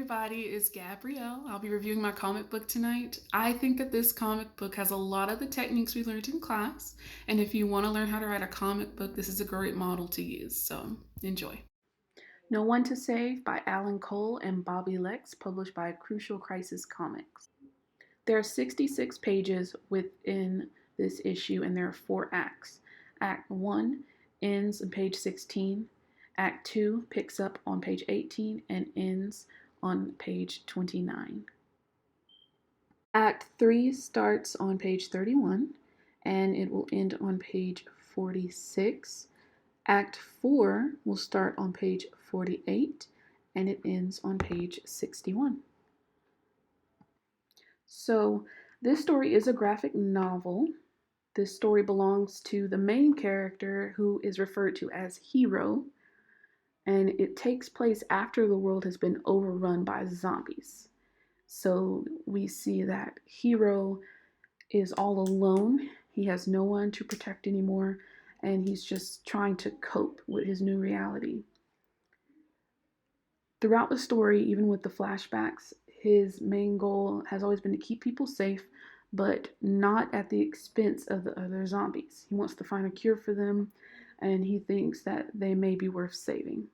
everybody, it's Gabrielle. I'll be reviewing my comic book tonight. I think that this comic book has a lot of the techniques we learned in class, and if you want to learn how to write a comic book, this is a great model to use, so enjoy. No One to Save by Alan Cole and Bobby Lex, published by Crucial Crisis Comics. There are 66 pages within this issue, and there are 4 acts. Act 1 ends on page 16. Act 2 picks up on page 18 and ends on page 29. Act 3 starts on page 31 and it will end on page 46. Act 4 will start on page 48 and it ends on page 61. So this story is a graphic novel. This story belongs to the main character, who is referred to as Hero, and it takes place after the world has been overrun by zombies. So we see that Hero is all alone. He has no one to protect anymore, and he's just trying to cope with his new reality. Throughout the story, even with the flashbacks, his main goal has always been to keep people safe, but not at the expense of the other zombies. He wants to find a cure for them, and he thinks that they may be worth saving.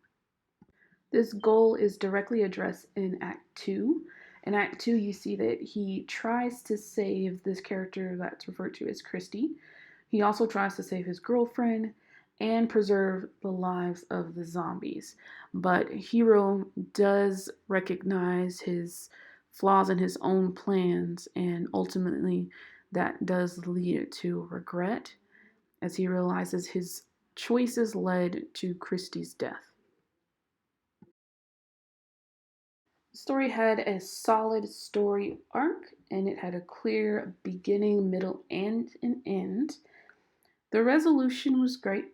This goal is directly addressed in Act 2. In Act 2, you see that he tries to save this character that's referred to as Christy. He also tries to save his girlfriend and preserve the lives of the zombies. But Hero does recognize his flaws in his own plans, and ultimately that does lead to regret as he realizes his choices led to Christy's death. The story had a solid story arc, and it had a clear beginning, middle, and an end. The resolution was great.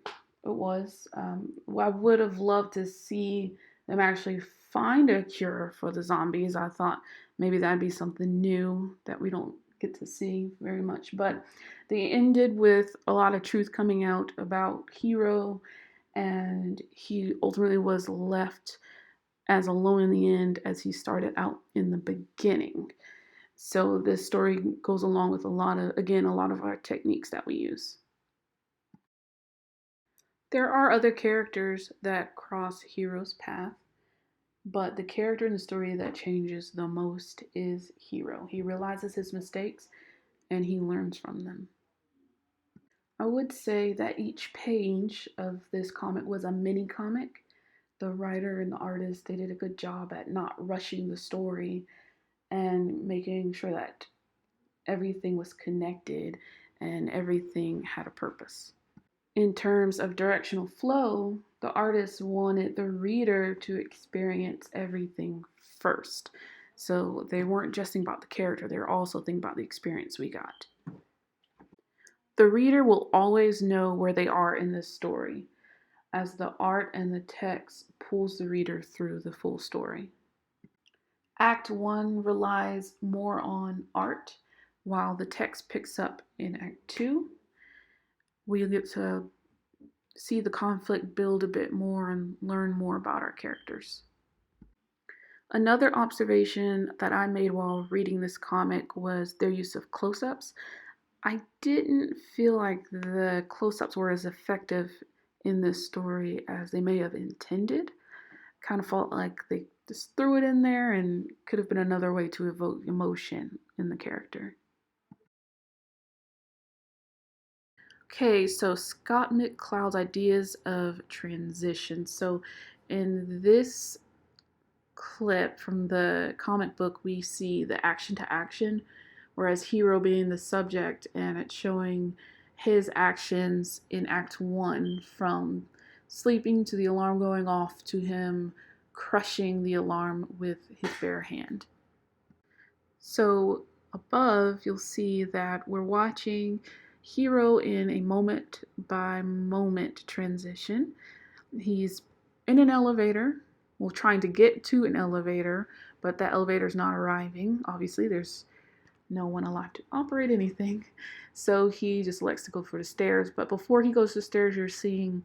It was. I would have loved to see them actually find a cure for the zombies. I thought maybe that'd be something new that we don't get to see very much. But they ended with a lot of truth coming out about Hero, and he ultimately was left as alone in the end as he started out in the beginning. So this story goes along with a lot of our techniques that we use. There are other characters that cross Hero's path, but the character in the story that changes the most is Hero. He realizes his mistakes and he learns from them. I would say that each page of this comic was a mini comic. The writer and the artist, they did a good job at not rushing the story and making sure that everything was connected and everything had a purpose. In terms of directional flow, the artist wanted the reader to experience everything first. So they weren't just thinking about the character, they were also thinking about the experience we got. The reader will always know where they are in this story, as the art and the text pulls the reader through the full story. Act 1 relies more on art, while the text picks up in Act 2. We get to see the conflict build a bit more and learn more about our characters. Another observation that I made while reading this comic was their use of close-ups. I didn't feel like the close-ups were as effective in this story as they may have intended. Kind of felt like they just threw it in there and could have been another way to evoke emotion in the character. Okay, so Scott McCloud's ideas of transition. So in this clip from the comic book, we see the action to action, whereas Hero being the subject, and it's showing his actions in Act 1, from sleeping to the alarm going off to him crushing the alarm with his bare hand. So above, you'll see that we're watching Hero in a moment by moment transition. He's in an elevator, well, trying to get to an elevator, but that elevator's not arriving. Obviously, there's no one alive to operate anything. So he just elects to go for the stairs. But before he goes to the stairs, you're seeing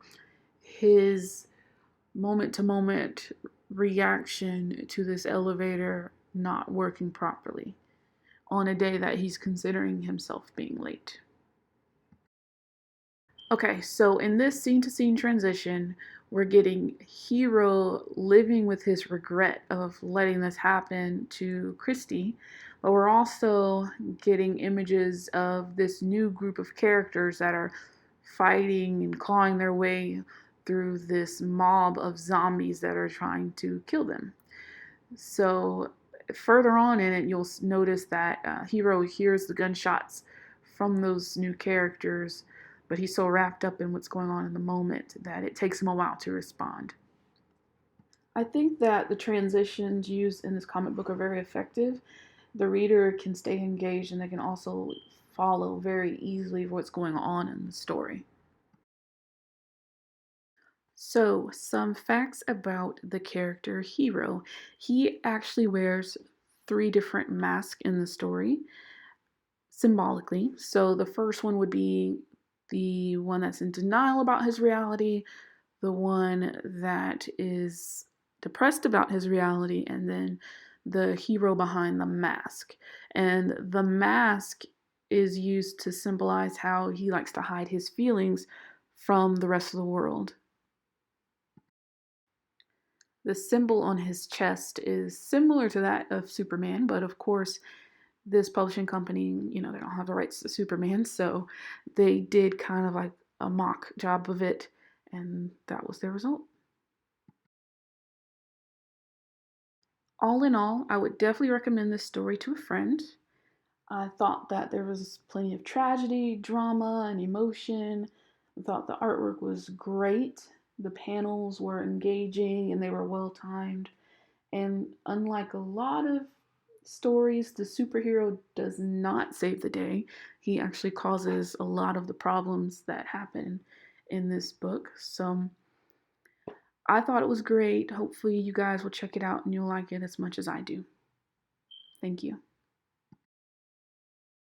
his moment to moment reaction to this elevator not working properly on a day that he's considering himself being late. Okay, so in this scene to scene transition, we're getting Hero living with his regret of letting this happen to Christy, but we're also getting images of this new group of characters that are fighting and clawing their way through this mob of zombies that are trying to kill them. So further on in it, you'll notice that Hero hears the gunshots from those new characters, but he's so wrapped up in what's going on in the moment that it takes him a while to respond. I think that the transitions used in this comic book are very effective. The reader can stay engaged and they can also follow very easily what's going on in the story. So, some facts about the character Hero. He actually wears three different masks in the story symbolically. So, the first one would be the one that's in denial about his reality, the one that is depressed about his reality, and then the hero behind the mask. And the mask is used to symbolize how he likes to hide his feelings from the rest of the world. The symbol on his chest is similar to that of Superman, but of course, this publishing company, they don't have the rights to Superman, so they did kind of like a mock job of it, and that was their result. All in all, I would definitely recommend this story to a friend. I thought that there was plenty of tragedy, drama, and emotion. I thought the artwork was great. The panels were engaging and they were well timed. And unlike a lot of stories, the superhero does not save the day. He actually causes a lot of the problems that happen in this book. So I thought it was great. Hopefully, you guys will check it out and you'll like it as much as I do. Thank you.